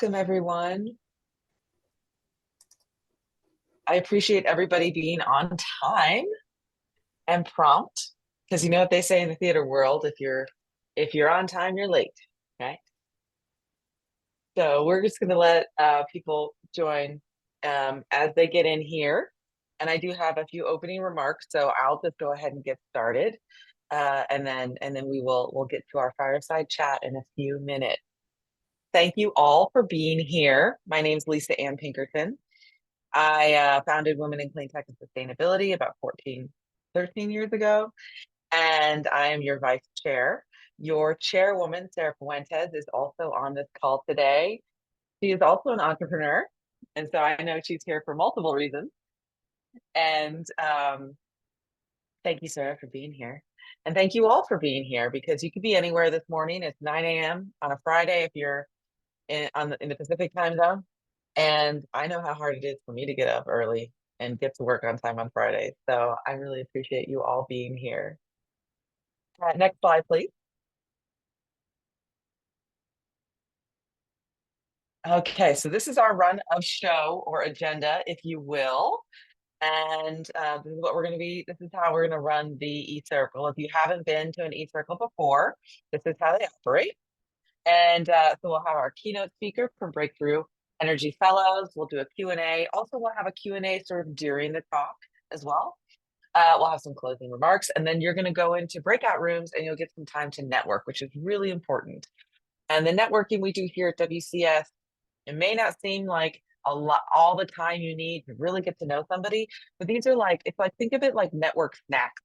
Welcome, everyone. I appreciate everybody being on time and prompt, because you know what they say in the theater world, if you're on time, you're late. Okay. So we're just gonna let people join as they get in here. And I do have a few opening remarks, so I'll just go ahead and get started. And then we'll get to our fireside chat in a few minutes. Thank you all for being here. My name is Lisa Ann Pinkerton. I founded Women in Cleantech and Sustainability about 14, 13 years ago, and I am your vice chair. Your chairwoman, Sarah Fuentes, is also on this call today. She is also an entrepreneur, and so I know she's here for multiple reasons. And thank you, Sarah, for being here. And thank you all for being here because you could be anywhere this morning. It's 9 a.m. on a Friday if you're in the Pacific time zone. And I know how hard it is for me to get up early and get to work on time on Friday. So I really appreciate you all being here. Next slide, please. Okay, so this is our run of show or agenda, if you will. And this is what we're going to be, this is how we're going to run the e-circle. If you haven't been to an e-circle before, this is how they operate. And so we'll have our keynote speaker from Breakthrough Energy Fellows. We'll do a Q&A. Also, we'll have a Q&A sort of during the talk as well. We'll have some closing remarks, and then you're going to go into breakout rooms and you'll get some time to network, which is really important. And the networking we do here at WCS, it may not seem like a lot, all the time you need to really get to know somebody, but these are like, it's like, think of it like network snacks.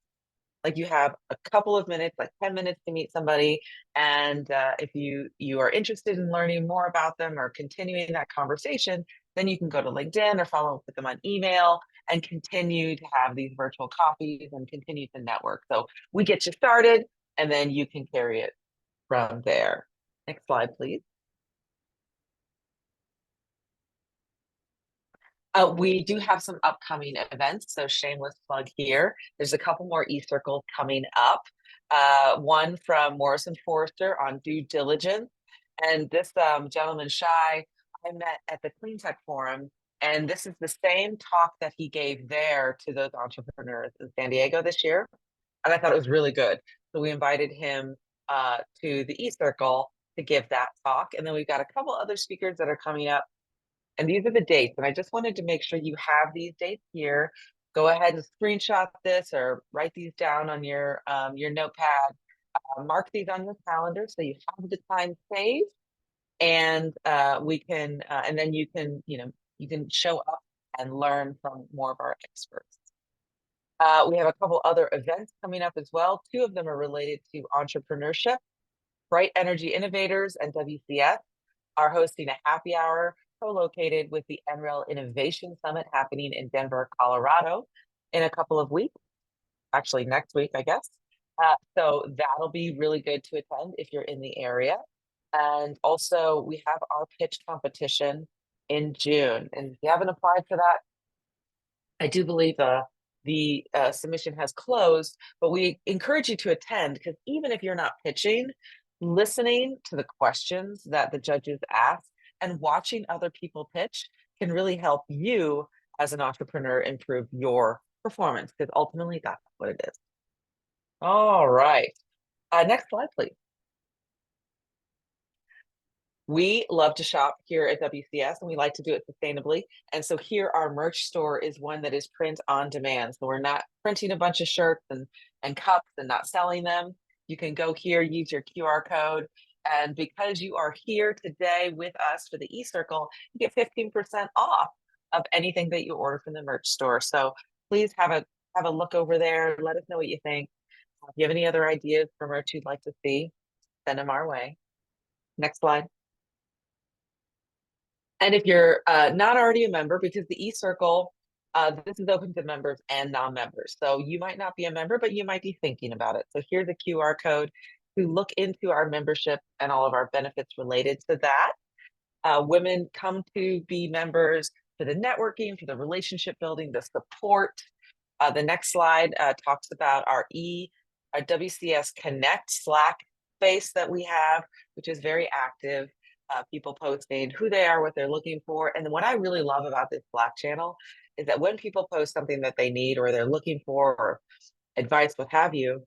Like you have a couple of minutes, like 10 minutes to meet somebody. And if you are interested in learning more about them or continuing that conversation, then you can go to LinkedIn or follow up with them on email and continue to have these virtual coffees and continue to network. So we get you started and then you can carry it from there. Next slide, please. We do have some upcoming events, so shameless plug here. There's a couple more e-circles coming up. One from Morrison Forrester on due diligence. And this gentleman, Shai, I met at the Cleantech Forum, and this is the same talk that he gave there to those entrepreneurs in San Diego this year. And I thought it was really good. So we invited him to the e-circle to give that talk. And then we've got a couple other speakers that are coming up, and these are the dates. And I just wanted to make sure you have these dates here. Go ahead and screenshot this or write these down on your notepad. Mark these on your calendar so you have the time saved, and and then you can show up and learn from more of our experts. We have a couple other events coming up as well. Two of them are related to entrepreneurship. Bright Energy Innovators and WCS are hosting a happy hour co-located with the NREL Innovation Summit happening in Denver, Colorado in a couple of weeks, actually next week, I guess. So that'll be really good to attend if you're in the area. And also we have our pitch competition in June. And if you haven't applied for that, I do believe the submission has closed, but we encourage you to attend because even if you're not pitching, listening to the questions that the judges ask and watching other people pitch can really help you as an entrepreneur improve your performance because ultimately that's what it is. All right. Next slide, please. We love to shop here at WCS and we like to do it sustainably. And so here our merch store is one that is print on demand. So we're not printing a bunch of shirts and cups and not selling them. You can go here, use your QR code. And because you are here today with us for the e-circle, you get 15% off of anything that you order from the merch store. So please have a look over there. Let us know what you think. If you have any other ideas for merch you'd like to see, send them our way. Next slide. And if you're not already a member, because the e-circle, this is open to members and non-members. So you might not be a member, but you might be thinking about it. So here's a QR code to look into our membership and all of our benefits related to that. Women come to be members for the networking, for the relationship building, the support. The next slide talks about our WCS Connect Slack space that we have, which is very active. people posting who they are, what they're looking for. And what I really love about this Slack channel is that when people post something that they need or they're looking for or advice, what have you,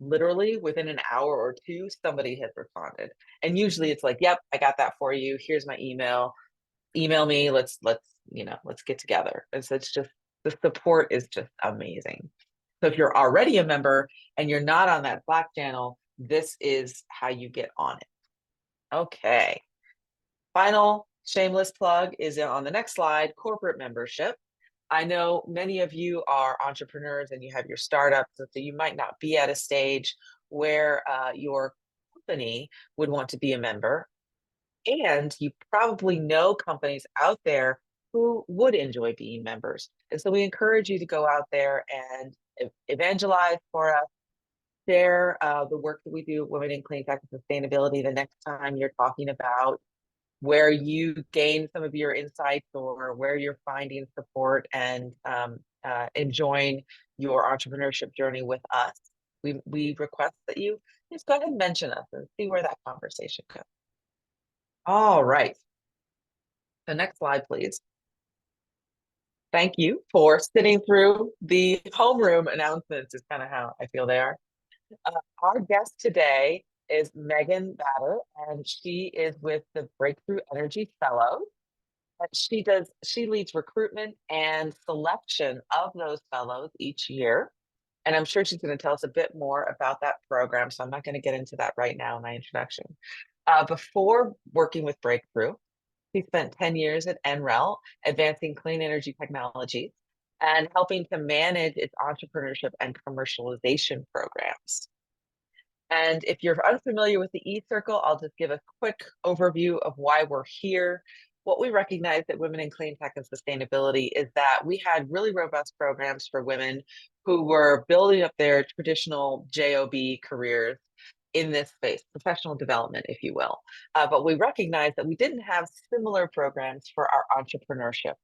literally within an hour or two, somebody has responded. And usually it's like, yep, I got that for you. Here's my email me. Let's get together. And so it's just, the support is just amazing. So if you're already a member and you're not on that Slack channel, this is how you get on it. Okay. Final shameless plug is on the next slide, corporate membership. I know many of you are entrepreneurs and you have your startups, so you might not be at a stage where your company would want to be a member. And you probably know companies out there who would enjoy being members. And so we encourage you to go out there and evangelize for us, share the work that we do at Women in Cleantech and Sustainability the next time you're talking about where you gain some of your insights or where you're finding support and enjoying your entrepreneurship journey with us. We request that you just go ahead and mention us and see where that conversation goes. All right. The next slide, please. Thank you for sitting through the homeroom announcements is kind of how I feel they are. Our guest today is Meghan Batter, and she is with the Breakthrough Energy Fellows. She leads recruitment and selection of those fellows each year. And I'm sure she's going to tell us a bit more about that program. So I'm not going to get into that right now in my introduction. Before working with Breakthrough, he spent 10 years at NREL, advancing clean energy technologies and helping to manage its entrepreneurship and commercialization programs. And if you're unfamiliar with the E-Circle, I'll just give a quick overview of why we're here. What we recognize at Women in Cleantech and Sustainability is that we had really robust programs for women who were building up their traditional job careers in this space, professional development, if you will. But we recognize that we didn't have similar programs for our entrepreneurship,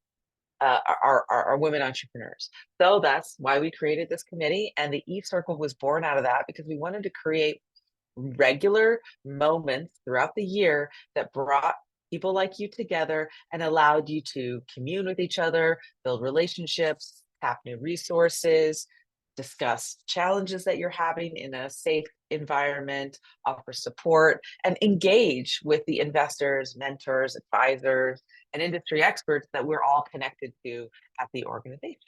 our women entrepreneurs. So that's why we created this committee. And the E-Circle was born out of that because we wanted to create regular moments throughout the year that brought people like you together and allowed you to commune with each other, build relationships, tap new resources, discuss challenges that you're having in a safe environment, offer support, and engage with the investors, mentors, advisors, and industry experts that we're all connected to at the organization.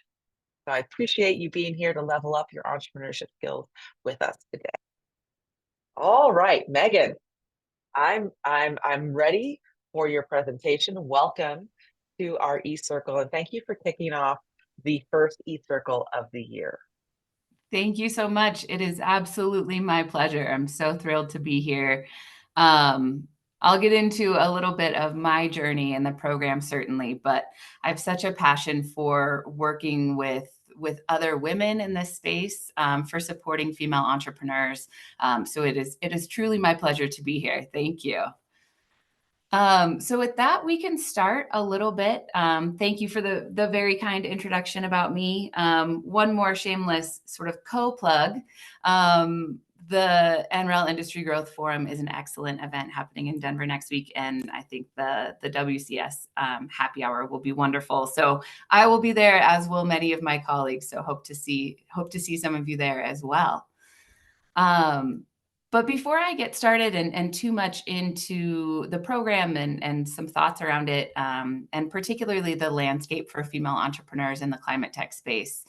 So I appreciate you being here to level up your entrepreneurship skills with us today. All right, Meghan, I'm ready for your presentation. Welcome to our E-Circle, and thank you for kicking off the first E-Circle of the year. Thank you so much. It is absolutely my pleasure. I'm so thrilled to be here. I'll get into a little bit of my journey in the program, certainly, but I have such a passion for working with other women in this space, for supporting female entrepreneurs. So it is truly my pleasure to be here. Thank you. So with that, we can start a little bit. Thank you for the very kind introduction about me. One more shameless sort of co-plug. The NREL Industry Growth Forum is an excellent event happening in Denver next week, and I think the WCS happy hour will be wonderful. So I will be there, as will many of my colleagues. So hope to see some of you there as well. But before I get started and too much into the program and some thoughts around it, and particularly the landscape for female entrepreneurs in the climate tech space,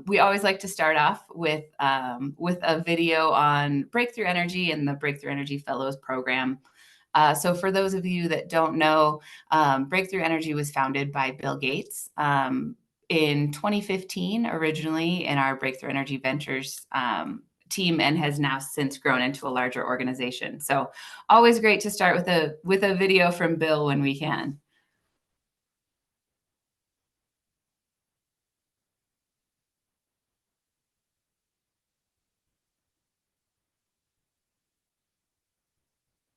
we always like to start off with a video on Breakthrough Energy and the Breakthrough Energy Fellows program. So for those of you that don't know, Breakthrough Energy was founded by Bill Gates in 2015, originally in our Breakthrough Energy Ventures team, and has now since grown into a larger organization. So always great to start with a video from Bill when we can.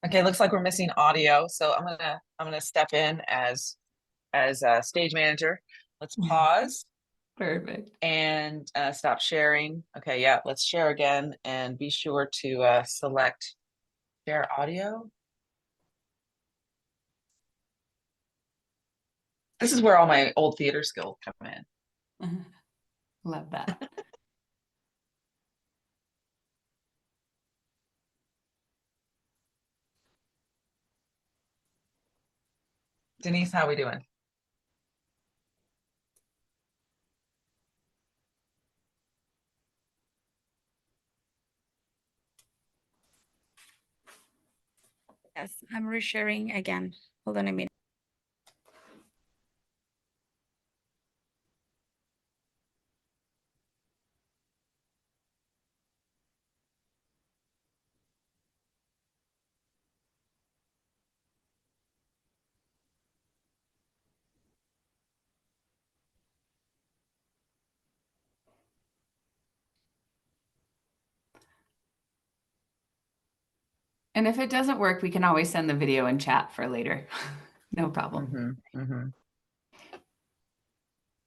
Okay, looks like we're missing audio, so I'm gonna step in as a stage manager. Let's pause. Perfect. And stop sharing. Okay, yeah, let's share again and be sure to select share audio. This is where all my old theater skills come in. Love that. Denise, how we doing? Yes, I'm resharing again. Hold on a minute. And if it doesn't work, we can always send the video in chat for later. No problem.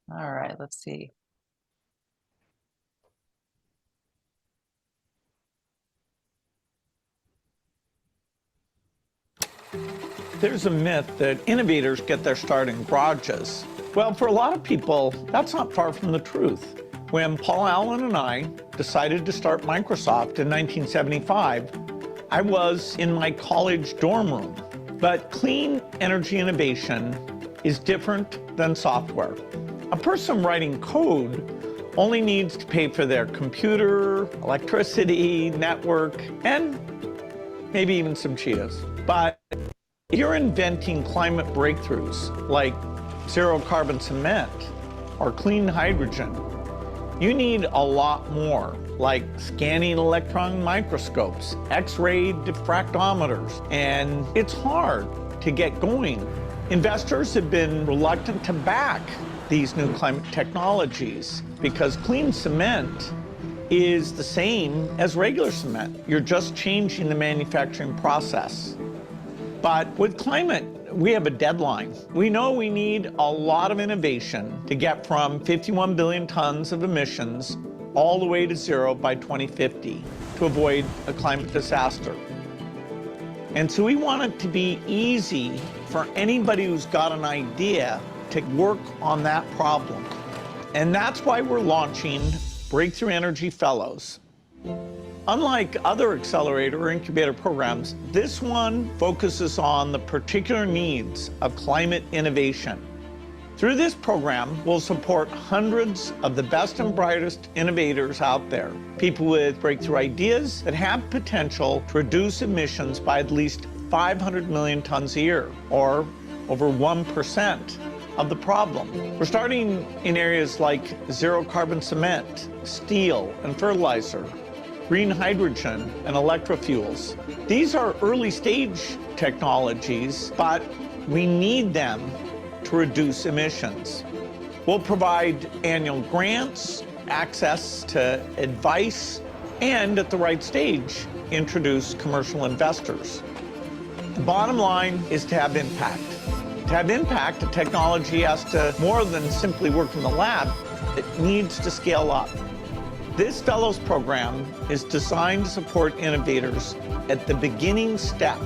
All right, let's see. There's a myth that innovators get their start in garages. Well, for a lot of people, that's not far from the truth. When Paul Allen and I decided to start Microsoft in 1975, I was in my college dorm room. But clean energy innovation is different than software. A person writing code only needs to pay for their computer, electricity, network, and maybe even some Cheetos. But if you're inventing climate breakthroughs like zero carbon cement or clean hydrogen, you need a lot more, like scanning electron microscopes, X-ray diffractometers, and it's hard to get going. Investors have been reluctant to back these new climate technologies because clean cement is the same as regular cement. You're just changing the manufacturing process. But with climate, we have a deadline. We know we need a lot of innovation to get from 51 billion tons of emissions all the way to zero by 2050 to avoid a climate disaster. And so we want it to be easy for anybody who's got an idea to work on that problem. And that's why we're launching Breakthrough Energy Fellows. Unlike other accelerator or incubator programs, this one focuses on the particular needs of climate innovation. Through this program, we'll support hundreds of the best and brightest innovators out there, people with breakthrough ideas that have potential to reduce emissions by at least 500 million tons a year, or over 1% of the problem. We're starting in areas like zero carbon cement, steel and fertilizer, green hydrogen, and electrofuels. These are early stage technologies, but we need them to reduce emissions. We'll provide annual grants, access to advice, and at the right stage, introduce commercial investors. The bottom line is to have impact. To have impact, the technology has to more than simply work in the lab. It needs to scale up. This Fellows program is designed to support innovators at the beginning step.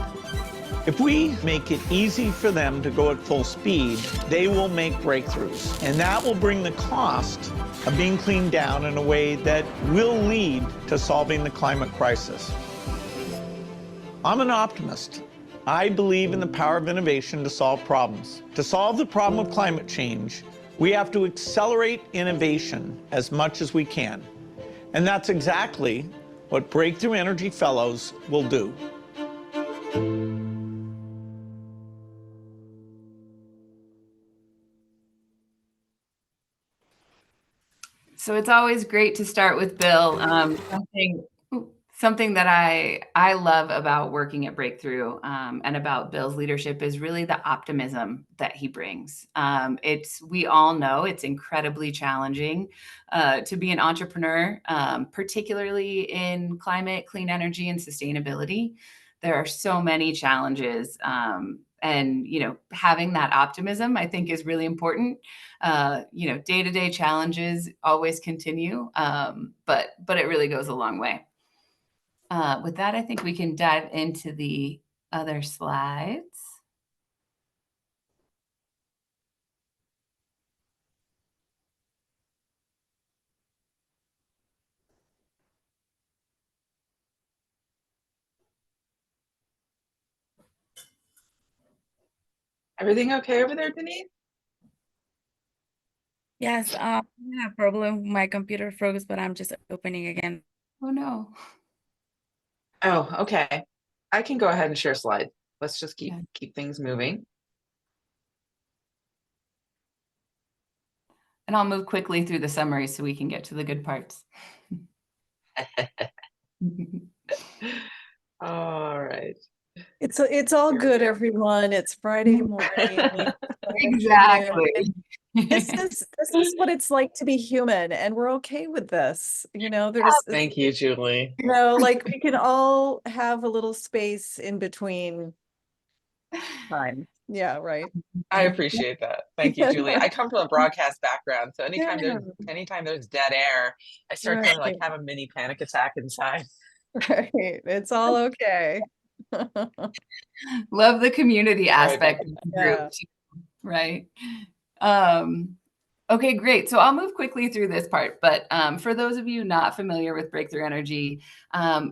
If we make it easy for them to go at full speed, they will make breakthroughs. And that will bring the cost of being cleaned down in a way that will lead to solving the climate crisis. I'm an optimist. I believe in the power of innovation to solve problems. To solve the problem of climate change, we have to accelerate innovation as much as we can. And that's exactly what Breakthrough Energy Fellows will do. So it's always great to start with Bill. Something that I love about working at Breakthrough and about Bill's leadership is really the optimism that he brings. We all know it's incredibly challenging to be an entrepreneur, particularly in climate, clean energy, and sustainability. There are so many challenges. And, having that optimism, I think, is really important. Day-to-day challenges always continue, but it really goes a long way. With that, I think we can dive into the other slides. Everything okay over there, Denise? Yes, I have a problem. My computer froze, but I'm just opening again. Oh no. Oh, okay. I can go ahead and share slides. Let's just Yeah. keep things moving. And I'll move quickly through the summary so we can get to the good parts. All right. It's all Here we good, go. everyone. It's Friday morning. Exactly. This is what it's like to be human, and we're okay with this. There's Thank you, Julie. like we can all have a little space in between time. Yeah, right. I appreciate that. Thank you, Julie. I come from a broadcast background, so anytime there's dead air, I start to like have a mini panic attack inside. Right. It's all okay. Love the community Sorry aspect about of the Yeah. group too, right? Okay, great. So I'll move quickly through this part, but for those of you not familiar with Breakthrough Energy,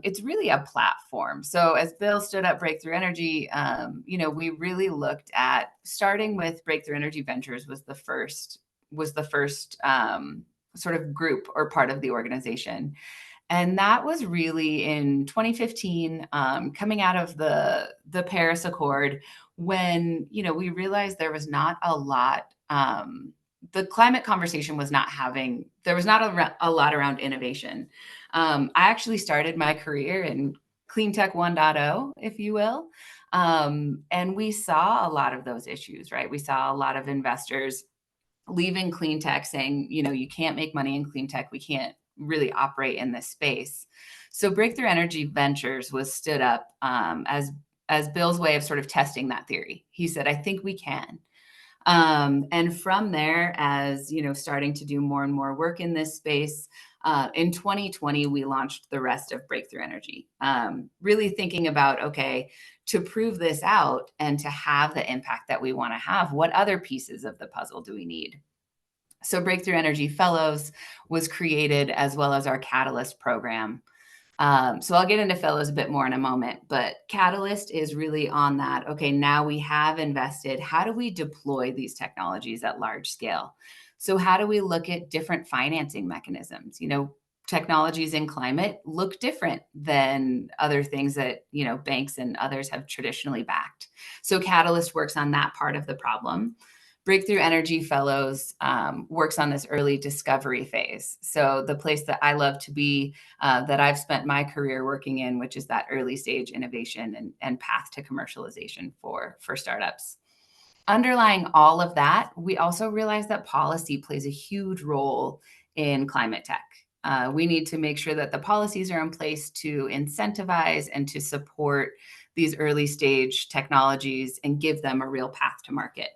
it's really a platform. So as Bill stood up Breakthrough Energy, we really looked at starting with Breakthrough Energy Ventures was the first sort of group or part of the organization. And that was really in 2015, coming out of the Paris Accord, when we realized there was not a lot. The climate conversation was not there was not a lot around innovation. I actually started my career in Cleantech 1.0, if you will. And we saw a lot of those issues, right? We saw a lot of investors leaving clean tech saying, you can't make money in clean tech. We can't really operate in this space. So Breakthrough Energy Ventures was stood up as Bill's way of sort of testing that theory. He said, I think we can. And from there, as starting to do more and more work in this space, in 2020, we launched the rest of Breakthrough Energy, really thinking about, okay, to prove this out and to have the impact that we want to have, what other pieces of the puzzle do we need? So Breakthrough Energy Fellows was created, as well as our Catalyst program. So I'll get into Fellows a bit more in a moment, but Catalyst is really on that. Okay, now we have invested. How do we deploy these technologies at large scale? So how do we look at different financing mechanisms? Technologies in climate look different than other things that, banks and others have traditionally backed. So Catalyst works on that part of the problem. Breakthrough Energy Fellows works on this early discovery phase. So the place that I love to be, that I've spent my career working in, which is that early stage innovation and path to commercialization for startups. Underlying all of that, we also realize that policy plays a huge role in climate tech. We need to make sure that the policies are in place to incentivize and to support these early stage technologies and give them a real path to market.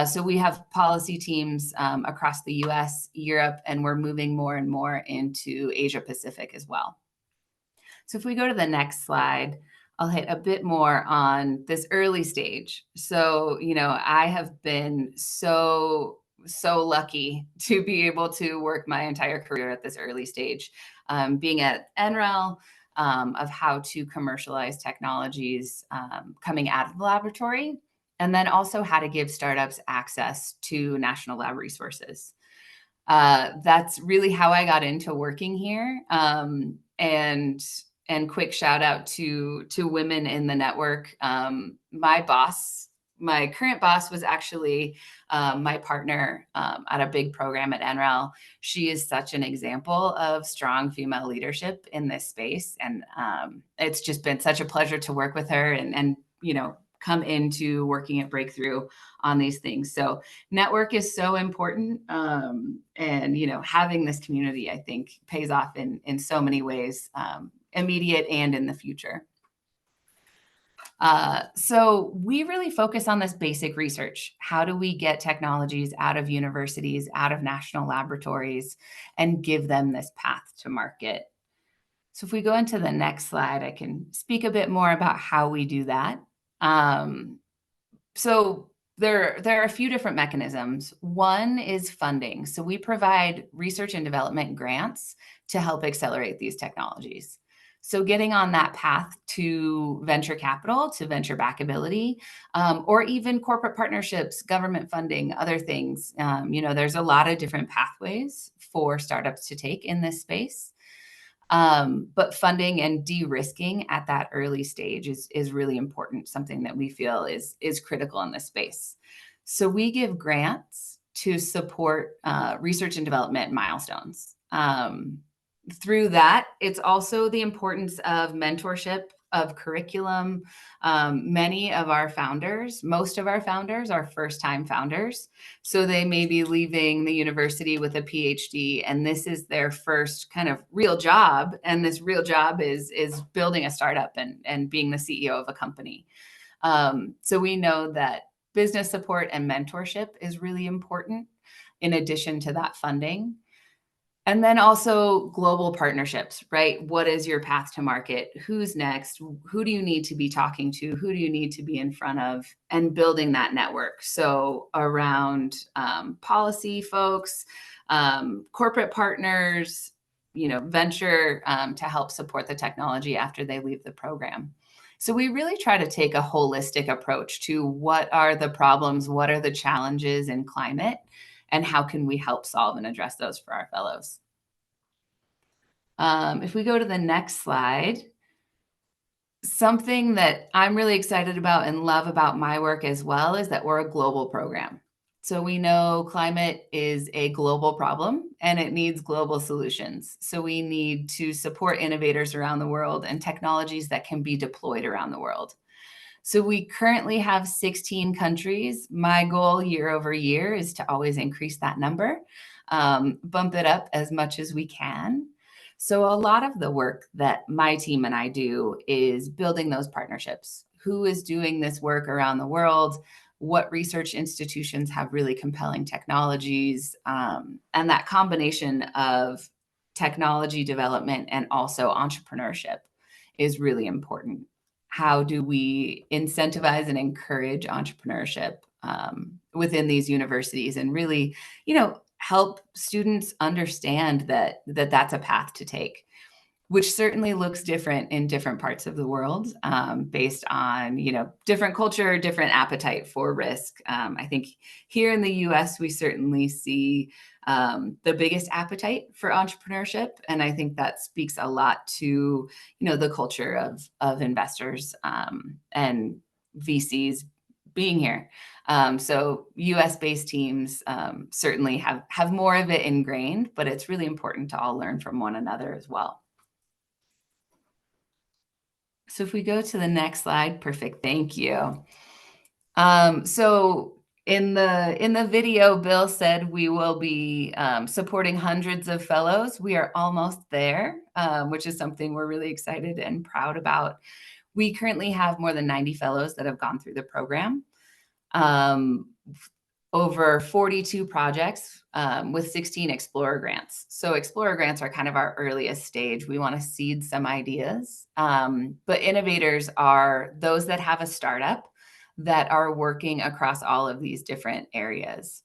So we have policy teams across the US, Europe, and we're moving more and more into Asia Pacific as well. So if we go to the next slide, I'll hit a bit more on this early stage. So, I have been so lucky to be able to work my entire career at this early stage, being at NREL, of how to commercialize technologies coming out of the laboratory, and then also how to give startups access to national lab resources. That's really how I got into working here. And quick shout out to women in the network. My current boss was actually my partner at a big program at NREL. She is such an example of strong female leadership in this space. And it's just been such a pleasure to work with her and come into working at Breakthrough on these things. So network is so important. And, having this community, I think, pays off in so many ways, immediate and in the future. So we really focus on this basic research. How do we get technologies out of universities, out of national laboratories, and give them this path to market? So if we go into the next slide, I can speak a bit more about how we do that. So there are a few different mechanisms. One is funding. So we provide research and development grants to help accelerate these technologies. So getting on that path to venture capital, to venture backability, or even corporate partnerships, government funding, other things. There's a lot of different pathways for startups to take in this space. But funding and de-risking at that early stage is really important, something that we feel is critical in this space. So we give grants to support research and development milestones. Through that, it's also the importance of mentorship, of curriculum. Many of our founders, most of our founders are first-time founders. So they may be leaving the university with a PhD, and this is their first kind of real job. And this real job is building a startup and being the CEO of a company. So we know that business support and mentorship is really important in addition to that funding. And then also global partnerships, right? What is your path to market? Who's next? Who do you need to be talking to? Who do you need to be in front of? And building that network. So around policy folks, corporate partners, venture to help support the technology after they leave the program. So we really try to take a holistic approach to what are the problems, what are the challenges in climate, and how can we help solve and address those for our fellows? If we go to the next slide, something that I'm really excited about and love about my work as well is that we're a global program. So we know climate is a global problem and it needs global solutions. So we need to support innovators around the world and technologies that can be deployed around the world. So we currently have 16 countries. My goal year over year is to always increase that number, bump it up as much as we can. So a lot of the work that my team and I do is building those partnerships. Who is doing this work around the world? What research institutions have really compelling technologies? And that combination of technology development and also entrepreneurship is really important. How do we incentivize and encourage entrepreneurship within these universities and really, help students understand that that's a path to take, which certainly looks different in different parts of the world based on, different culture, different appetite for risk. I think here in the US, we certainly see the biggest appetite for entrepreneurship. And I think that speaks a lot to, the culture of investors and VCs being here. So US-based teams certainly have more of it ingrained, but it's really important to all learn from one another as well. So if we go to the next slide, perfect, thank you. So in the video, Bill said we will be supporting hundreds of fellows. We are almost there, which is something we're really excited and proud about. We currently have more than 90 fellows that have gone through the program. Over 42 projects with 16 Explorer grants. So Explorer grants are kind of our earliest stage. We want to seed some ideas. But innovators are those that have a startup that are working across all of these different areas.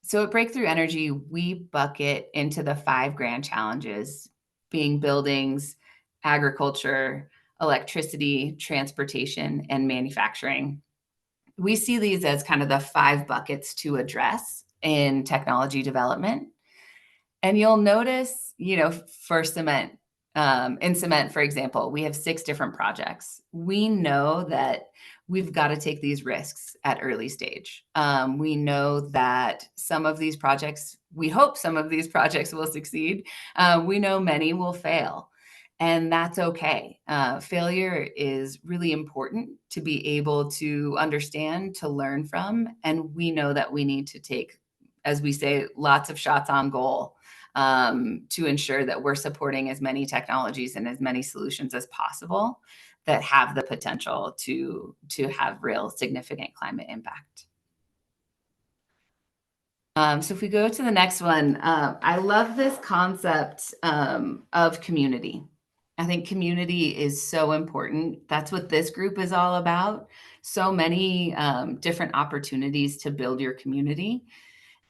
So at Breakthrough Energy, we bucket into the 5 grand challenges, being buildings, agriculture, electricity, transportation, and manufacturing. We see these as kind of the 5 buckets to address in technology development. And you'll notice, for cement, in cement, for example, we have 6 different projects. We know that we've got to take these risks at early stage. We know that some of these projects, we hope some of these projects will succeed. We know many will fail. And that's okay. Failure is really important to be able to understand, to learn from. And we know that we need to take, as we say, lots of shots on goal to ensure that we're supporting as many technologies and as many solutions as possible that have the potential to have real significant climate impact. So if we go to the next one, I love this concept of community. I think community is so important. That's what this group is all about. So many different opportunities to build your community.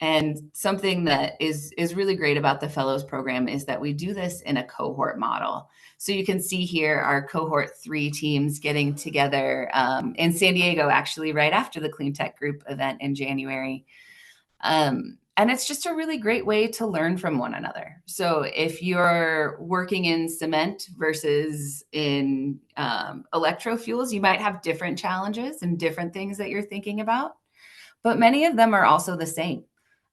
And something that is really great about the Fellows program is that we do this in a cohort model. So you can see here our cohort 3 teams getting together in San Diego, actually right after the Cleantech group event in January. And it's just a really great way to learn from one another. So if you're working in cement versus in electrofuels, you might have different challenges and different things that you're thinking about, but many of them are also the same.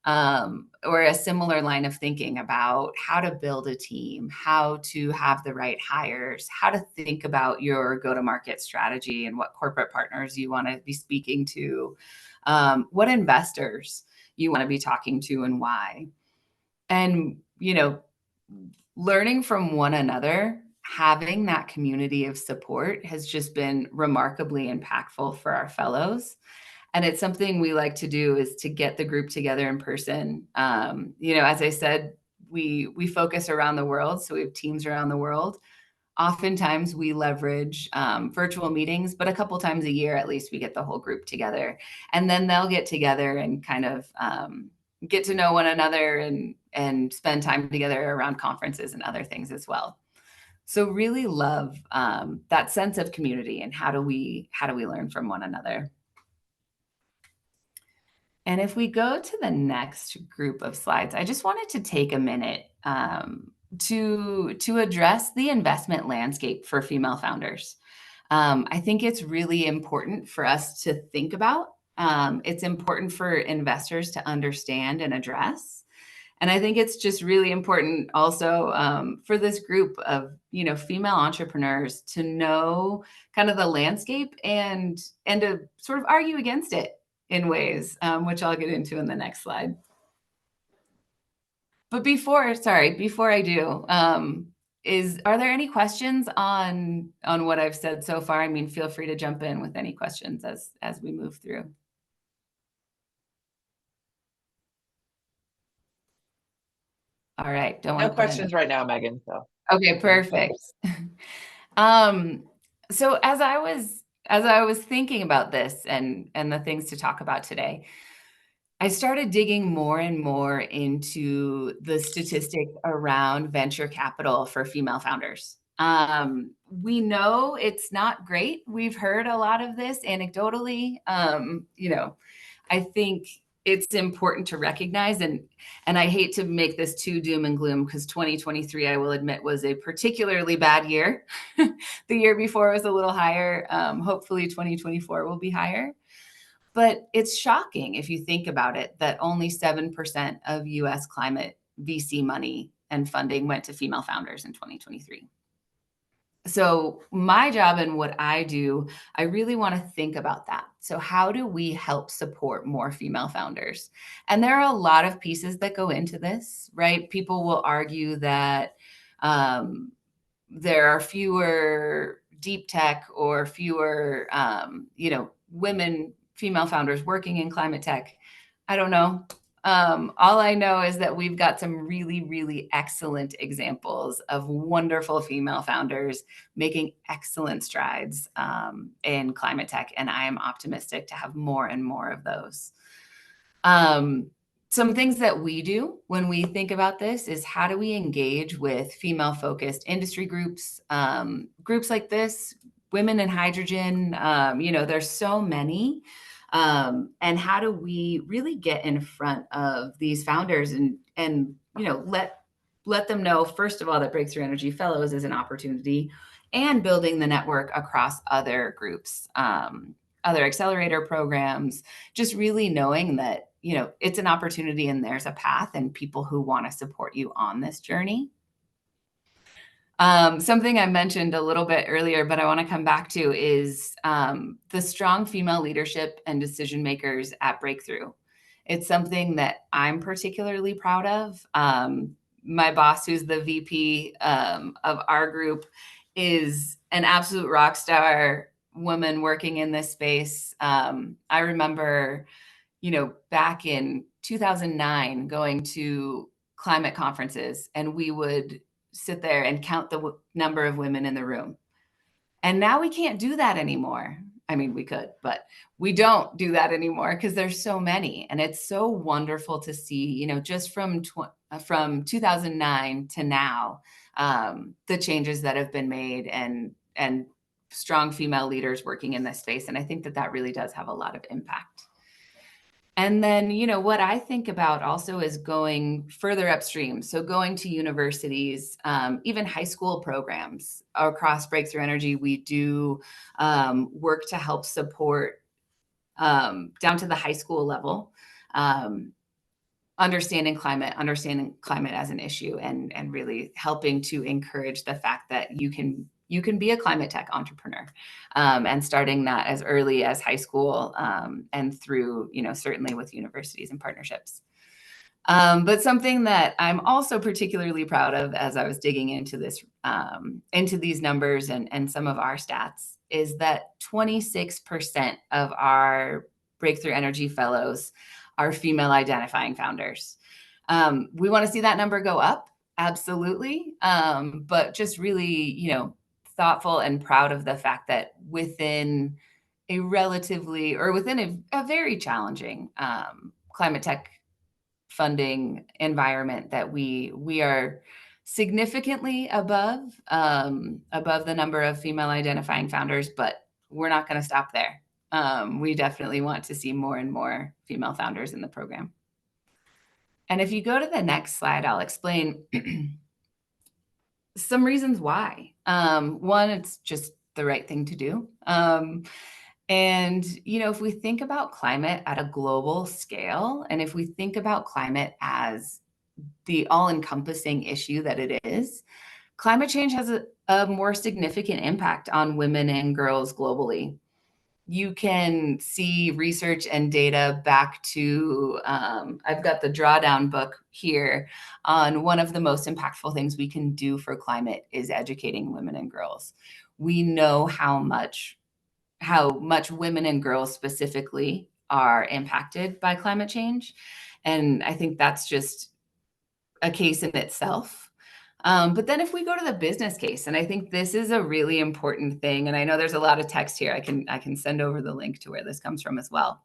Or a similar line of thinking about how to build a team, how to have the right hires, how to think about your go-to-market strategy and what corporate partners you want to be speaking to, what investors you want to be talking to and why. And, learning from one another, having that community of support has just been remarkably impactful for our fellows. And it's something we like to do, is to get the group together in person. As I said, we focus around the world. So we have teams around the world. Oftentimes we leverage virtual meetings, but a couple times a year, at least, we get the whole group together. And then they'll get together and kind of get to know one another and spend time together around conferences and other things as well. So really love that sense of community and how do we learn from one another. And if we go to the next group of slides, I just wanted to take a minute to address the investment landscape for female founders. I think it's really important for us to think about. It's important for investors to understand and address. And I think it's just really important also for this group of female entrepreneurs to know kind of the landscape and to sort of argue against it in ways, which I'll get into in the next slide. But before I do, are there any questions on what I've said so far? I mean, feel free to jump in with any questions as we move through. All right. No questions right now, Megan. So okay, perfect. So as I was thinking about this and the things to talk about today, I started digging more and more into the statistics around venture capital for female founders. We know it's not great. We've heard a lot of this anecdotally. I think it's important to recognize, and I hate to make this too doom and gloom, because 2023, I will admit, was a particularly bad year. The year before was a little higher. Hopefully 2024 will be higher. But it's shocking if you think about it, that only 7% of US climate VC money and funding went to female founders in 2023. So my job and what I do, I really want to think about that. So how do we help support more female founders? And there are a lot of pieces that go into this, right? People will argue that there are fewer deep tech or fewer, women, female founders working in climate tech. I don't know. All I know is that we've got some really, really excellent examples of wonderful female founders making excellent strides in climate tech. And I am optimistic to have more and more of those. Some things that we do when we think about this is, how do we engage with female-focused industry groups, groups like this, Women in Hydrogen, there's so many. And how do we really get in front of these founders and let them know, first of all, that Breakthrough Energy Fellows is an opportunity, and building the network across other groups, other accelerator programs, just really knowing that, it's an opportunity and there's a path and people who want to support you on this journey. Something I mentioned a little bit earlier, but I want to come back to, is the strong female leadership and decision makers at Breakthrough. It's something that I'm particularly proud of. My boss, who's the VP of our group, is an absolute rock star woman working in this space. I remember, back in 2009, going to climate conferences, and we would sit there and count the number of women in the room. And now we can't do that anymore. I mean, we could, but we don't do that anymore because there's so many. And it's so wonderful to see, you know, just from 2009 to now, the changes that have been made and strong female leaders working in this space. And I think that that really does have a lot of impact. And then, you know, what I think about also is going further upstream. So going to universities, even high school programs across Breakthrough Energy, we do work to help support down to the high school level, understanding climate as an issue, and really helping to encourage the fact that you can be a climate tech entrepreneur, and starting that as early as high school, and through, you know, certainly with universities and partnerships. But something that I'm also particularly proud of as I was digging into this, into these numbers and some of our stats, is that 26% of our Breakthrough Energy Fellows are female identifying founders. We want to see that number go up, absolutely. But just really, you know, thoughtful and proud of the fact that within a relatively, or within a very challenging climate tech funding environment, that we are significantly above the number of female identifying founders, but we're not going to stop there. We definitely want to see more and more female founders in the program. And if you go to the next slide, I'll explain some reasons why. One, it's just the right thing to do. And, you know, if we think about climate at a global scale, and if we think about climate as the all-encompassing issue that it is, climate change has a more significant impact on women and girls globally. You can see research and data back to, I've got the drawdown book here on one of the most impactful things we can do for climate is educating women and girls. We know how much women and girls specifically are impacted by climate change. And I think that's just a case in itself. But then if we go to the business case, and I think this is a really important thing, and I know there's a lot of text here. I can send over the link to where this comes from as well.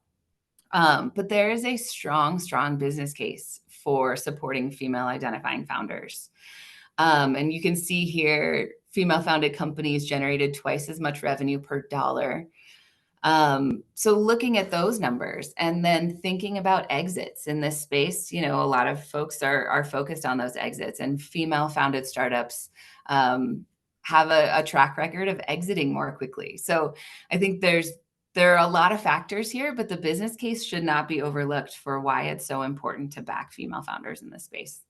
But there is a strong business case for supporting female identifying founders. And you can see here, female founded companies generated twice as much revenue per dollar. So looking at those numbers and then thinking about exits in this space, you know, a lot of folks are focused on those exits, and female founded startups have a track record of exiting more quickly. So I think there are a lot of factors here, but the business case should not be overlooked for why it's so important to back female founders in this space.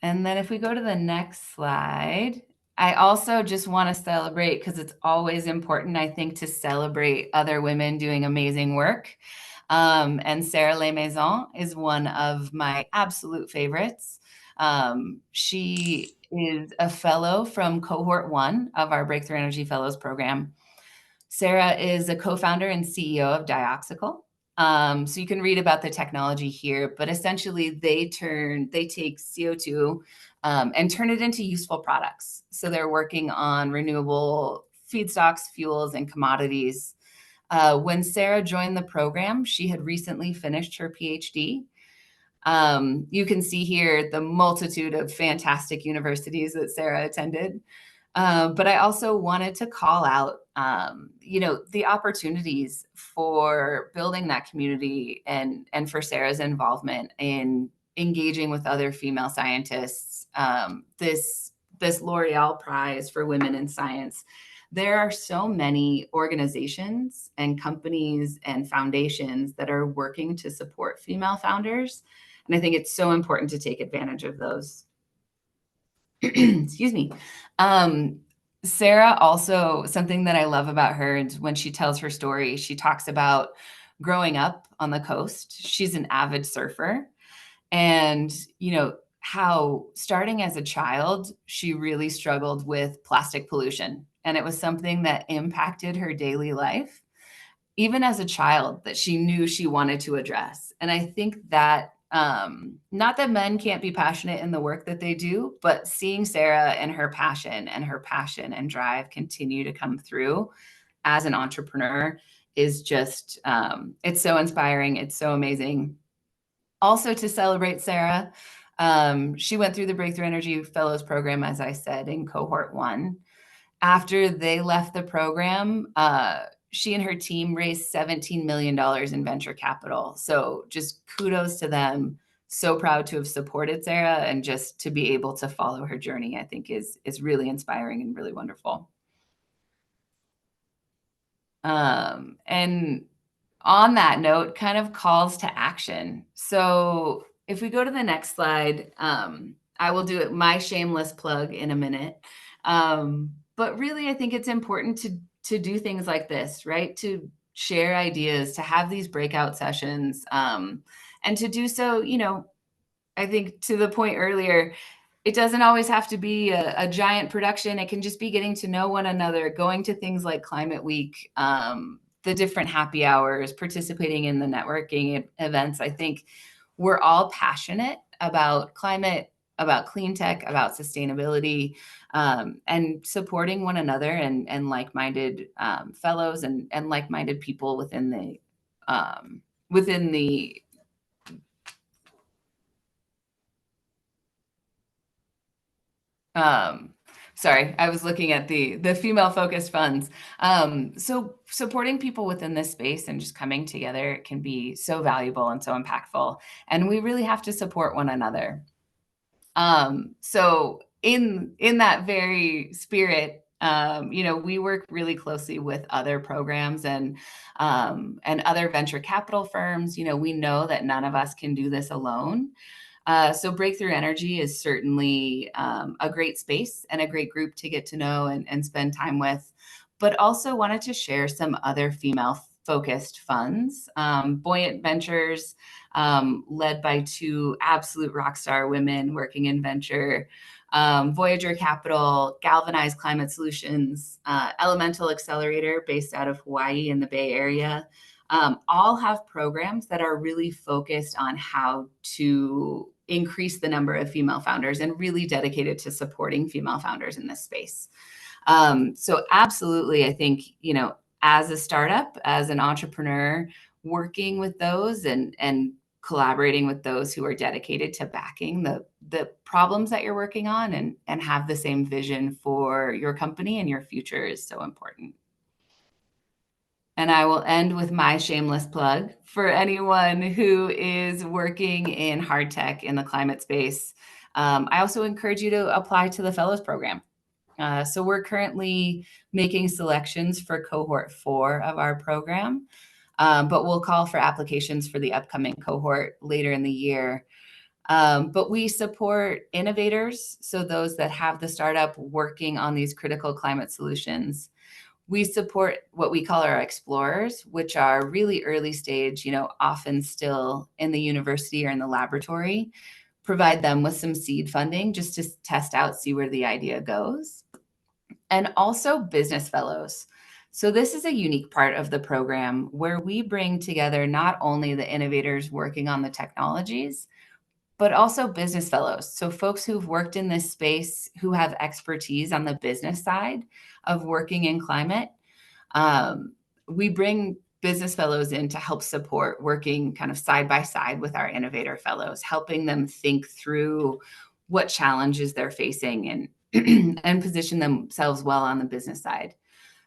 And then if we go to the next slide, I also just want to celebrate, because it's always important, I think, to celebrate other women doing amazing work. And Sarah Le Maison is one of my absolute favorites. She is a fellow from cohort 1 of our Breakthrough Energy Fellows program. Sarah is a co-founder and CEO of Dioxical. So you can read about the technology here, but essentially they take CO2 and turn it into useful products. So they're working on renewable feedstocks, fuels, and commodities. When Sarah joined the program, she had recently finished her PhD. You can see here the multitude of fantastic universities that Sarah attended. But I also wanted to call out, you know, the opportunities for building that community and for Sarah's involvement in engaging with other female scientists. This L'Oreal Prize for Women in Science. There are so many organizations and companies and foundations that are working to support female founders. And I think it's so important to take advantage of those. Excuse me. Sarah also, something that I love about her is when she tells her story, she talks about growing up on the coast. She's an avid surfer, and, you know, how starting as a child, she really struggled with plastic pollution. And it was something that impacted her daily life, even as a child, that she knew she wanted to address. And I think that Not that men can't be passionate in the work that they do, but seeing Sarah and her passion and drive continue to come through as an entrepreneur is just, it's so inspiring. It's so amazing. Also, to celebrate Sarah, she went through the Breakthrough Energy Fellows program, as I said, in cohort 1. After they left the program, she and her team raised $17 million in venture capital. So just kudos to them. So proud to have supported Sarah, and just to be able to follow her journey, I think is really inspiring and really wonderful. And on that note, kind of calls to action. So if we go to the next slide, I will do it my shameless plug in a minute. But really, I think it's important to do things like this, right? To share ideas, to have these breakout sessions, and to do so, you know, I think to the point earlier, it doesn't always have to be a giant production. It can just be getting to know one another, going to things like Climate Week, the different happy hours, participating in the networking events. I think we're all passionate about climate, about clean tech, about sustainability, and supporting one another and like-minded fellows and like-minded people within the sorry, I was looking at the female focused funds. So supporting people within this space and just coming together can be so valuable and so impactful. And we really have to support one another. So in that very spirit, you know, we work really closely with other programs and other venture capital firms. You know, we know that none of us can do this alone. So Breakthrough Energy is certainly a great space and a great group to get to know and spend time with, but also wanted to share some other female-focused funds. Buoyant Ventures, led by 2 absolute rock star women working in venture, Voyager Capital, Galvanized Climate Solutions, Elemental Accelerator based out of Hawaii in the Bay Area, all have programs that are really focused on how to increase the number of female founders and really dedicated to supporting female founders in this space. So absolutely, I think, you know, as a startup, as an entrepreneur, working with those and collaborating with those who are dedicated to backing the problems that you're working on and have the same vision for your company and your future is so important. And I will end with my shameless plug for anyone who is working in hard tech in the climate space. I also encourage you to apply to the Fellows Program. So we're currently making selections for cohort 4 of our program, but we'll call for applications for the upcoming cohort later in the year. But we support innovators, so those that have the startup working on these critical climate solutions. We support what we call our explorers, which are really early stage, you know, often still in the university or in the laboratory, provide them with some seed funding just to test out, see where the idea goes. And also business fellows. So this is a unique part of the program where we bring together not only the innovators working on the technologies, but also business fellows. So folks who've worked in this space, who have expertise on the business side of working in climate. We bring business fellows in to help support working kind of side by side with our innovator fellows, helping them think through what challenges they're facing and, and position themselves well on the business side.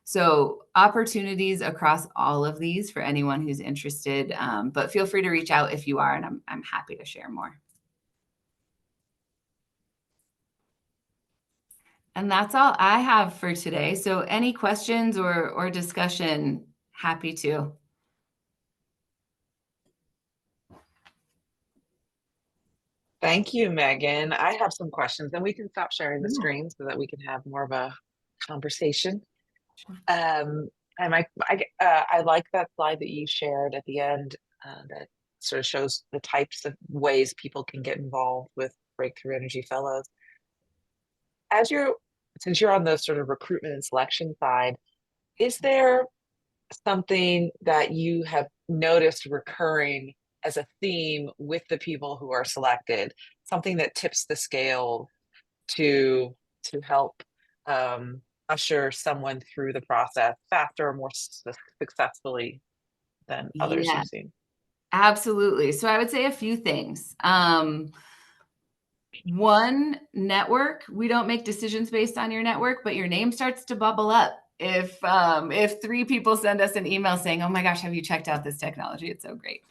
So opportunities across all of these for anyone who's interested, but feel free to reach out if you are, and I'm happy to share more. And that's all I have for today. So any questions or discussion, happy to. Thank you, Megan. I have some questions, and we can stop sharing the screen so that we can have more of a conversation. And I like that slide that you shared at the end that sort of shows the types of ways people can get involved with Breakthrough Energy Fellows. Since you're on the sort of recruitment and selection side, is there something that you have noticed recurring as a theme with the people who are selected, something that tips the scale to help usher someone through the process faster or more successfully than others Yeah, you've seen? absolutely. So I would say a few things. One, network. We don't make decisions based on your network, but your name starts to bubble up. If 3 people send us an email saying, "Oh my gosh, have you checked out this technology? It's so great."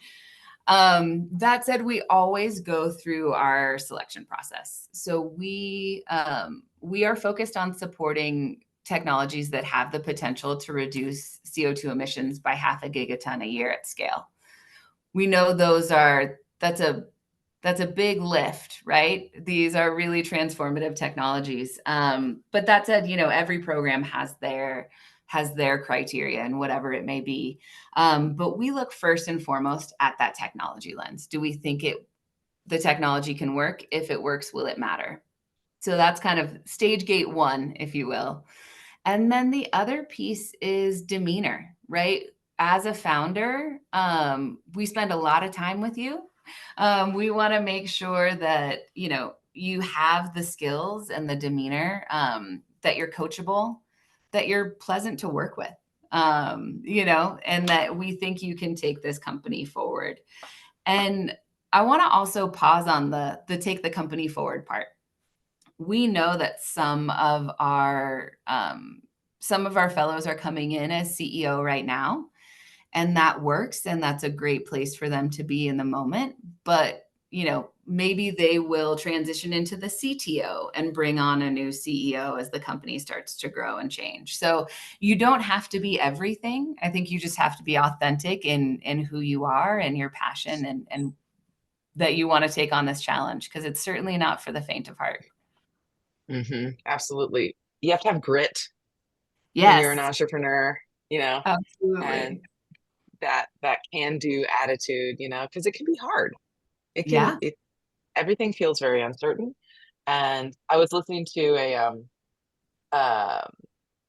That said, we always go through our selection process. So we are focused on supporting technologies that have the potential to reduce CO2 emissions by 0.5 gigaton a year at scale. We know that's a big lift, right? These are really transformative technologies. But that said, every program has their criteria and whatever it may be. But we look first and foremost at that technology lens. Do we think the technology can work? If it works, will it matter? So that's kind of stage gate 1, if you will. And then the other piece is demeanor, right? As a founder, we spend a lot of time with you. We want to make sure that, you have the skills and the demeanor, that you're coachable, that you're pleasant to work with, and that we think you can take this company forward. And I want to also pause on the take the company forward part. We know that some of our fellows are coming in as CEO right now, and that works, and that's a great place for them to be in the moment. But maybe they will transition into the CTO and bring on a new CEO as the company starts to grow and change. So you don't have to be everything. I think you just have to be authentic in who you are and your passion and that you want to take on this challenge, because it's certainly not for the faint of heart. Absolutely. You have to have grit when you're an Yes, entrepreneur, absolutely. and that can-do attitude, because it can be hard. Yeah. Everything feels very uncertain. And I was listening to an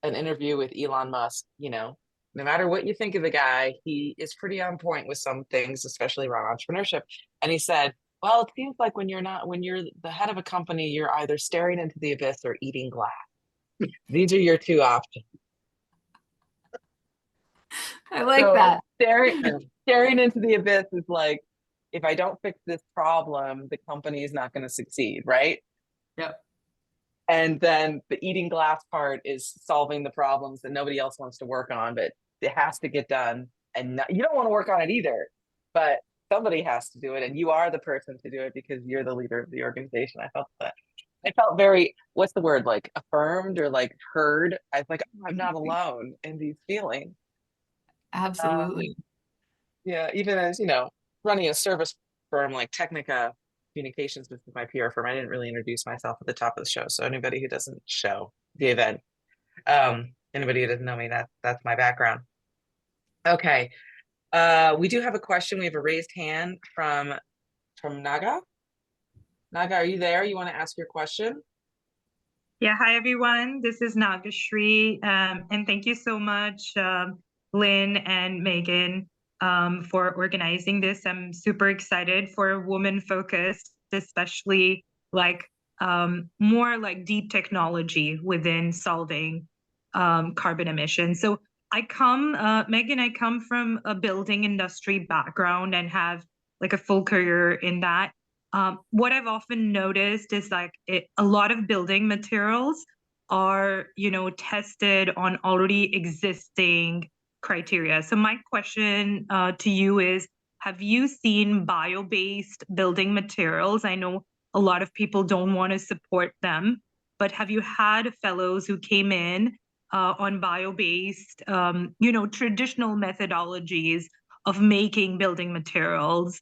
interview with Elon Musk. No matter what you think of the guy, he is pretty on point with some things, especially around entrepreneurship. And he said, well, it seems like when you're the head of a company, you're either staring into the abyss or eating glass. These are your 2 options. I like So that. staring into the abyss is like, if I don't fix this problem, the company is not going to succeed, right? Yep. And then the eating glass part is solving the problems that nobody else wants to work on, but it has to get done. And you don't want to work on it either, but somebody has to do it. And you are the person to do it because you're the leader of the organization. I felt very, what's the word, like affirmed or like heard. I was like, oh, I'm not alone in these feelings. Absolutely. Yeah, even as, running a service firm like Technica Communications, which is my PR firm, I didn't really introduce myself at the top of the show. So anybody who doesn't show the event, anybody who doesn't know me, that's my background. Okay. We do have a question. We have a raised hand from Naga. Naga, are you there? You want to ask your question? Yeah, hi everyone. This is Nagashri, and thank you so much, Lynn and Megan, for organizing this. I'm super excited for woman-focused, especially more like deep technology within solving carbon emissions. So Megan, I come from a building industry background and have like a full career in that. What I've often noticed is a lot of building materials are, tested on already existing criteria. So my question to you is, have you seen bio-based building materials? I know a lot of people don't want to support them, but have you had fellows who came in on bio-based, traditional methodologies of making building materials?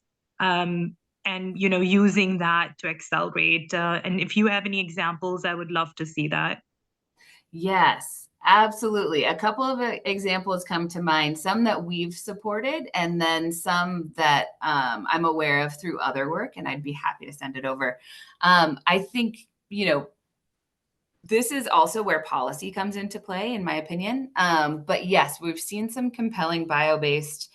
And using that to accelerate. And if you have any examples, I would love to see that. Yes, absolutely. A couple of examples come to mind, some that we've supported, and then some that I'm aware of through other work, and I'd be happy to send it over. I think, this is also where policy comes into play, in my opinion. But yes, we've seen some compelling bio-based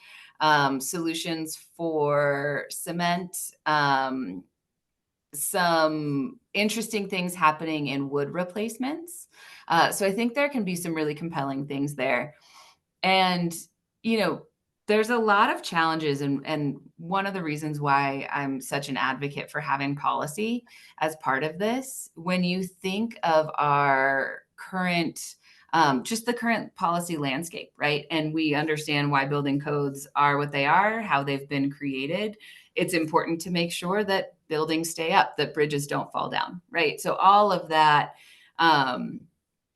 solutions for cement, some interesting things happening in wood replacements. So I think there can be some really compelling things there. And, you know, there's a lot of challenges. And one of the reasons why I'm such an advocate for having policy as part of this, when you think of our current, just the current policy landscape, right? And we understand why building codes are what they are, how they've been created. It's important to make sure that buildings stay up, that bridges don't fall down, right? So all of that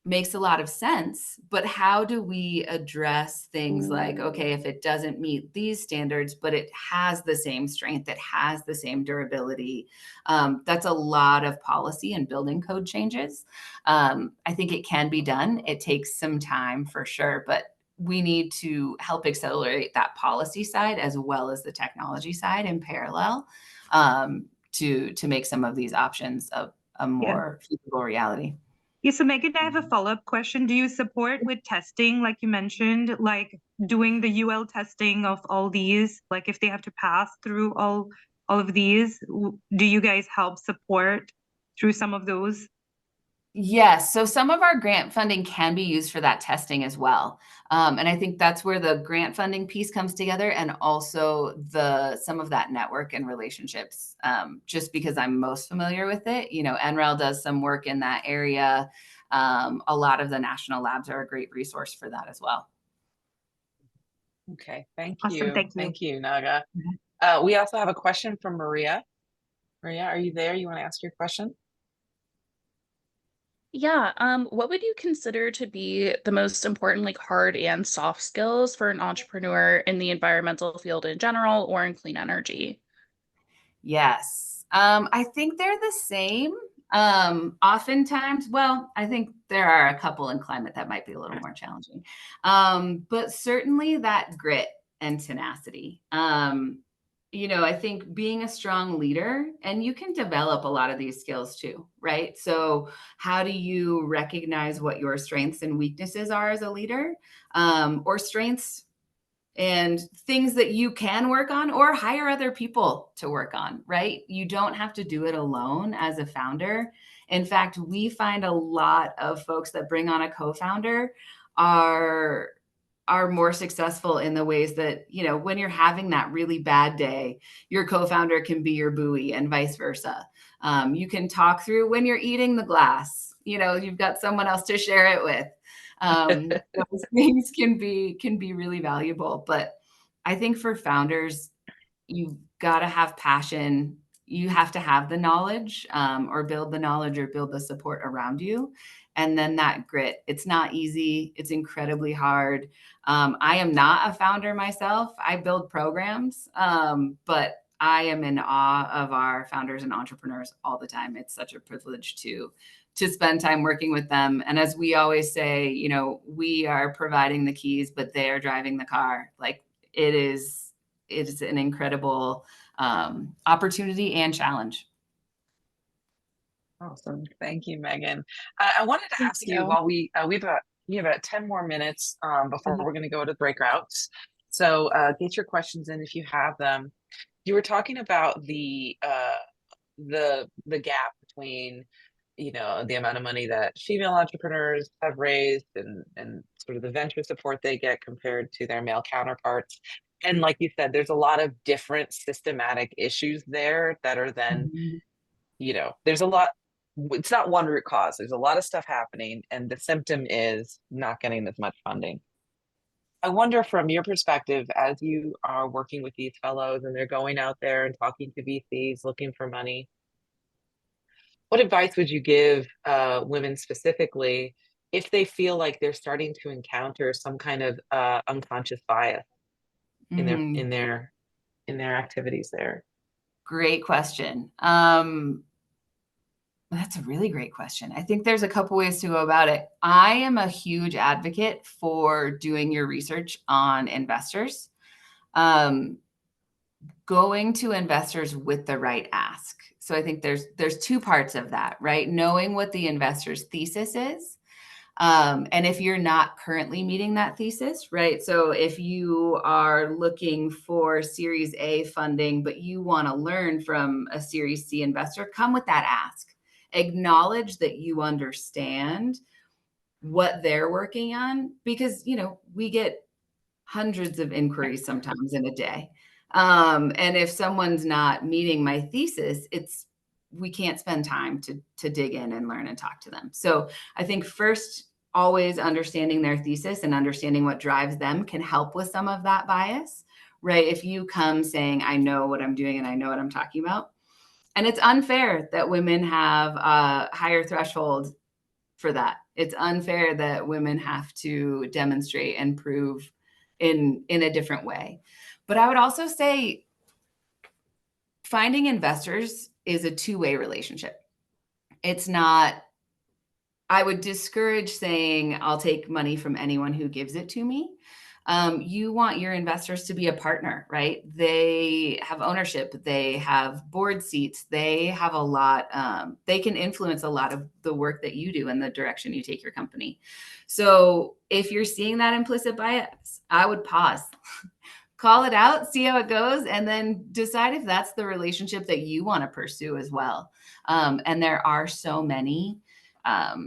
makes a lot of sense, but how do we address things like, okay, if it doesn't meet these standards, but it has the same strength, it has the same durability, that's a lot of policy and building code changes. I think it can be done. It takes some time for sure, but we need to help accelerate that policy side as well as the technology side in parallel, to make some of these options a more feasible reality. Yeah, so Megan, I have a follow-up question. Do you support with testing, like you mentioned, like doing the UL testing of all these, like if they have to pass through all of these, do you guys help support through some of those? Yes. So some of our grant funding can be used for that testing as well. And I think that's where the grant funding piece comes together, and also some of that network and relationships, just because I'm most familiar with it. You know, NREL does some work in that area. A lot of the national labs are a great resource for that as well. Okay, thank Awesome, you. thank you. Thank you, Naga. We also have a question from Maria. Maria, are you there? You want to ask your question? Yeah, what would you consider to be the most important, like hard and soft skills for an entrepreneur in the environmental field in general or in clean energy? Yes. I think they're the same. Oftentimes, well, I think there are a couple in climate that might be a little more challenging. But certainly that grit and tenacity. You know, I think being a strong leader, and you can develop a lot of these skills too, right? So how do you recognize what your strengths and weaknesses are as a leader, or strengths and things that you can work on, or hire other people to work on, right? You don't have to do it alone as a founder. In fact, we find a lot of folks that bring on a co-founder are more successful in the ways that, you know, when you're having that really bad day, your co-founder can be your buoy and vice versa. You can talk through when you're eating the glass, you know, you've got someone else to share it with. Those things can be really valuable. But I think for founders, you've got to have passion. You have to have the knowledge, or build the knowledge, or build the support around you. And then that grit. It's not easy. It's incredibly hard. I am not a founder myself. I build programs, but I am in awe of our founders and entrepreneurs all the time. It's such a privilege to spend time working with them. And as we always say, you know, we are providing the keys, but they are driving the car. Like it is an incredible opportunity and challenge. Awesome. Thank you, Megan. I wanted to Thank ask you you. while we have about 10 more minutes before we're going to go to breakouts. So get your questions in if you have them. You were talking about the gap between, you know, the amount of money that female entrepreneurs have raised and sort of the venture support they get compared to their male counterparts. And like you said, there's a lot of different systematic issues there that are then, you know, there's a lot, it's not one root cause. There's a lot of stuff happening, and the symptom is not getting as much funding. I wonder, from your perspective, as you are working with these fellows and they're going out there and talking to VCs looking for money, what advice would you give women specifically if they feel like they're starting to encounter some kind of unconscious bias in their activities there? Great question. That's a really great question. I think there's a couple ways to go about it. I am a huge advocate for doing your research on investors, going to investors with the right ask. So I think there's two parts of that, right? Knowing what the investor's thesis is, And if you're not currently meeting that thesis, right? So if you are looking for Series A funding, but you want to learn from a Series C investor, come with that ask. Acknowledge that you understand what they're working on, because, you know, we get hundreds of inquiries sometimes in a day. And if someone's not meeting my thesis, we can't spend time to dig in and learn and talk to them. So I think first, always understanding their thesis and understanding what drives them can help with some of that bias, right? If you come saying, I know what I'm doing and I know what I'm talking about, and it's unfair that women have a higher threshold for that. It's unfair that women have to demonstrate and prove in a different way. But I would also say finding investors is a two-way relationship. It's not, I would discourage saying, I'll take money from anyone who gives it to me. You want your investors to be a partner, right? They have ownership, they have board seats, they have a lot, they can influence a lot of the work that you do and the direction you take your company. So if you're seeing that implicit bias, I would pause, call it out, see how it goes, and then decide if that's the relationship that you want to pursue as well. And there are so many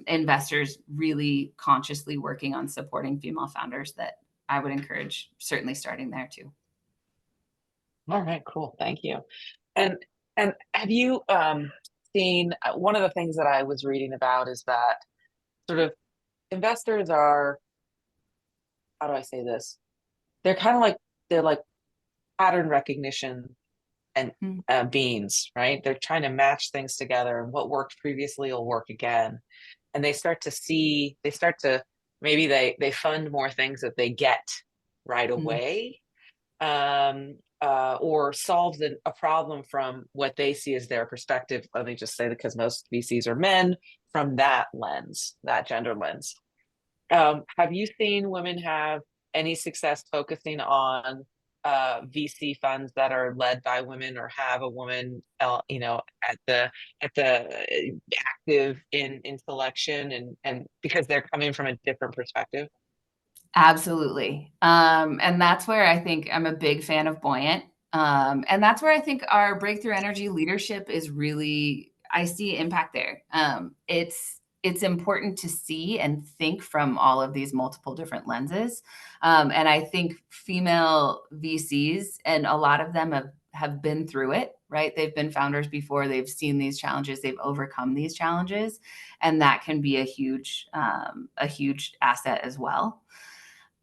investors really consciously working on supporting female founders that I would encourage certainly starting there too. All right, cool. Thank you. And have you seen, one of the things that I was reading about is that sort of investors are, how do I say this? They're kind of like, they're like pattern recognition and beings, right? They're trying to match things together, and what worked previously will work again. And they start to maybe they fund more things that they get right away, or solve a problem from what they see as their perspective. Let me just say that, because most VCs are men, from that lens, that gender lens. Have you seen women have any success focusing on VC funds that are led by women, or have a woman, at the active in selection, and because they're coming from a different perspective? Absolutely. And that's where I think I'm a big fan of Buoyant. And that's where I think our breakthrough energy leadership is really, I see impact there. It's important to see and think from all of these multiple different lenses. And I think female VCs, and a lot of them have been through it, right? They've been founders before, they've seen these challenges, they've overcome these challenges. And that can be a huge asset as well.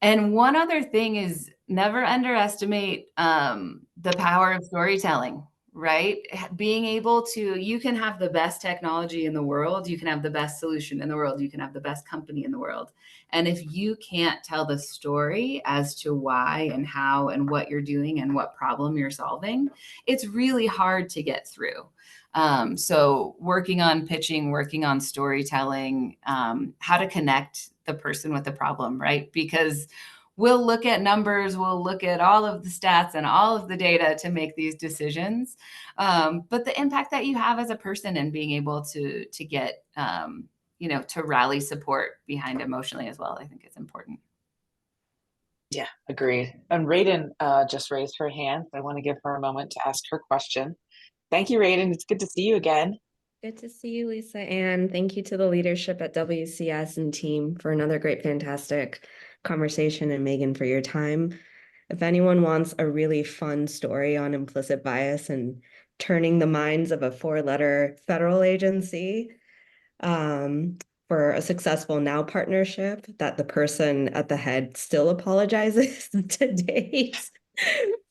And one other thing is, never underestimate the power of storytelling, right? Being able to, you can have the best technology in the world, you can have the best solution in the world, you can have the best company in the world. And if you can't tell the story as to why and how and what you're doing and what problem you're solving, it's really hard to get through. So working on pitching, working on storytelling, how to connect the person with the problem, right? Because we'll look at numbers, we'll look at all of the stats and all of the data to make these decisions. But the impact that you have as a person and being able to get, to rally support behind emotionally as well, I think is important. Yeah, agreed. And Raiden just raised her hand. I want to give her a moment to ask her question. Thank you, Raiden. It's good to see you again. Good to see you, Lisa, and thank you to the leadership at WCS and team for another great, fantastic conversation, and Megan for your time. If anyone wants a really fun story on implicit bias and turning the minds of a 4-letter federal agency for a successful now partnership that the person at the head still apologizes to date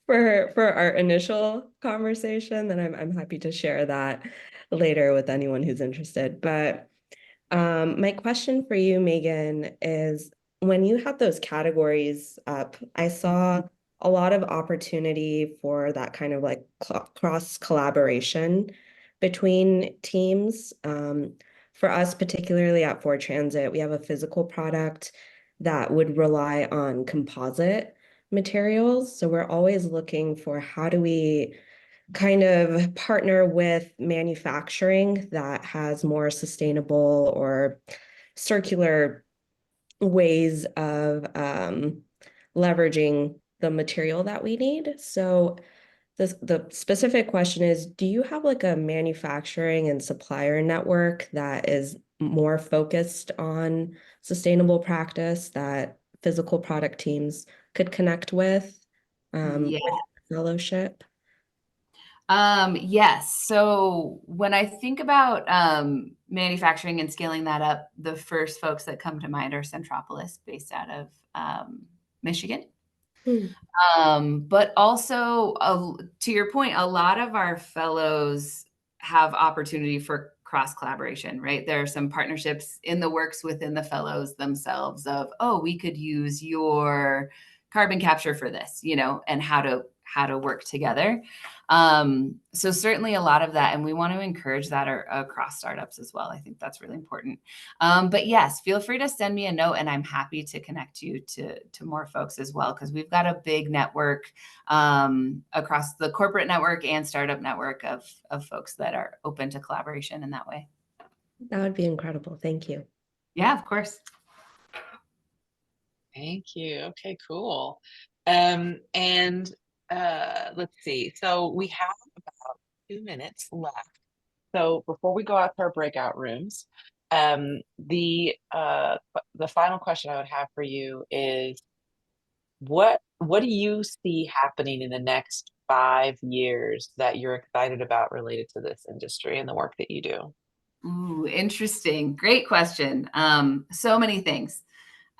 for our initial conversation, then I'm happy to share that later with anyone who's interested. But my question for you, Megan, is when you had those categories up, I saw a lot of opportunity for that kind of like cross collaboration between teams. For us, particularly at Ford Transit, we have a physical product that would rely on composite materials. So we're always looking for how do we kind of partner with manufacturing that has more sustainable or circular ways of leveraging the material that we need. So the specific question is, do you have like a manufacturing and supplier network that is more focused on sustainable practice that physical product teams could connect with Yeah. fellowship? Yes. So when I think about manufacturing and scaling that up, the first folks that come to mind are Centropolis, based out of Michigan. But also, to your point, a lot of our fellows have opportunity for cross collaboration, right? There are some partnerships in the works within the fellows themselves of, oh, we could use your carbon capture for this, and how to work together. So certainly a lot of that, and we want to encourage that across startups as well. I think that's really important. But yes, feel free to send me a note, and I'm happy to connect you to more folks as well, because we've got a big network across the corporate network and startup network of folks that are open to collaboration in that way. That would be incredible. Thank you. Yeah, of course. Thank you. Okay, cool. And let's see. So we have about 2 minutes left. So before we go out to our breakout rooms, the final question I would have for you is, what do you see happening in the next 5 years that you're excited about related to this industry and the work that you do? Ooh, interesting. Great question. So many things.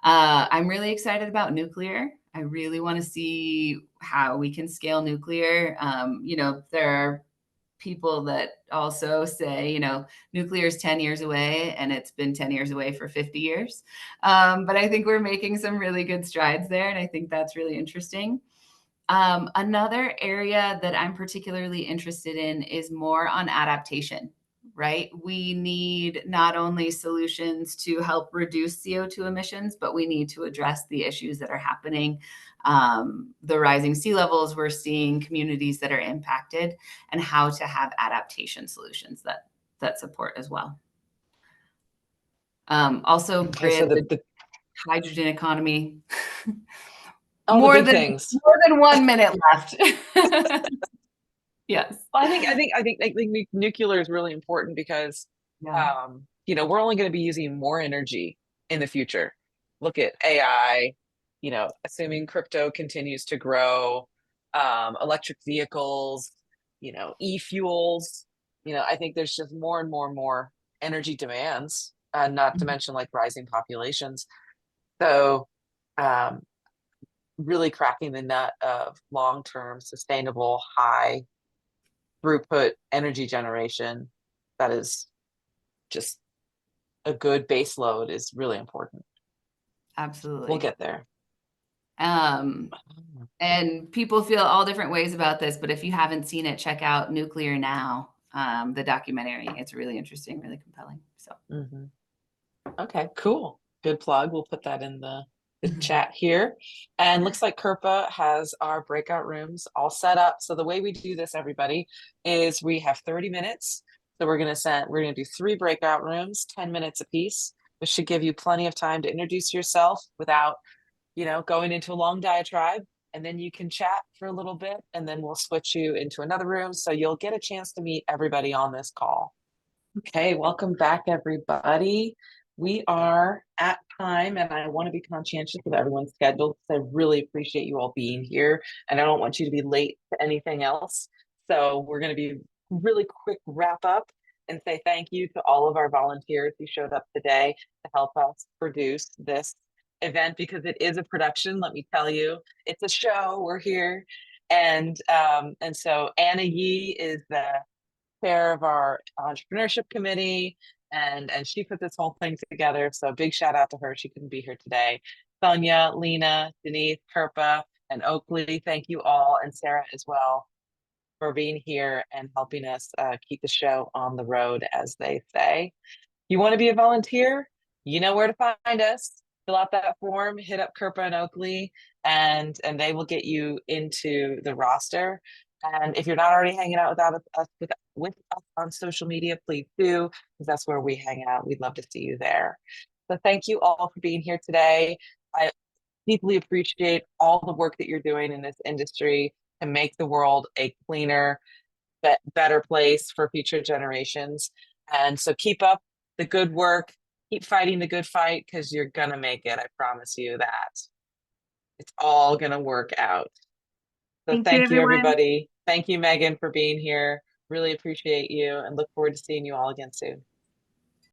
I'm really excited about nuclear. I really want to see how we can scale nuclear. There are people that also say, nuclear is 10 years away, and it's been 10 years away for 50 years. But I think we're making some really good strides there, and I think that's really interesting. Another area that I'm particularly interested in is more on adaptation, right? We need not only solutions to help reduce CO2 emissions, but we need to address the issues that are happening. The rising sea levels, we're seeing communities that are impacted, and how to have adaptation solutions that support as well. Also, Okay, so grid, the hydrogen economy. all more the big than things. more than 1 minute left. Yes. Well, I think nuclear is really important because Yeah. we're only going to be using more energy in the future. Look at AI, assuming crypto continues to grow, electric vehicles, e-fuels. I think there's just more and more and more energy demands, not to mention like rising populations. So, um, really cracking the nut of long-term sustainable high throughput energy generation that is just a good base load is really important. Absolutely. We'll get there. And people feel all different ways about this, but if you haven't seen it, check out Nuclear Now, the documentary. It's really interesting, really compelling. So. Okay, cool. Good plug. We'll put that in the chat here. And looks like Kirpa has our breakout rooms all set up. So the way we do this, everybody, is we have 30 minutes. So we're gonna do 3 breakout rooms, 10 minutes apiece, which should give you plenty of time to introduce yourself without, going into a long diatribe. And then you can chat for a little bit, and then we'll switch you into another room. So you'll get a chance to meet everybody on this call. Okay, welcome back, everybody. We are at time, and I want to be conscientious of everyone's schedule because I really appreciate you all being here, and I don't want you to be late to anything else. So we're going to be really quick wrap up and say thank you to all of our volunteers who showed up today to help us produce this event, because it is a production. Let me tell you, it's a show. We're here, and so Anna Yee is the chair of our entrepreneurship committee, and she put this whole thing together. So big shout out to her. She couldn't be here today. Sonia, Lena, Denise, Kirpa, and Oakley, thank you all, and Sarah as well, for being here and helping us keep the show on the road, as they say. You want to be a volunteer? You know where to find us. Fill out that form, hit up Kirpa and Oakley, and they will get you into the roster. And if you're not already hanging out with us on social media, please do, because that's where we hang out. We'd love to see you there. So thank you all for being here today. I deeply appreciate all the work that you're doing in this industry to make the world a cleaner, better place for future generations. And so keep up the good work, keep fighting the good fight, because you're gonna make it. I promise you that. It's all gonna work out. So Thank you, thank you, everyone. everybody. Thank you, Meghan, for being here. Really appreciate you and look forward to seeing you all again soon.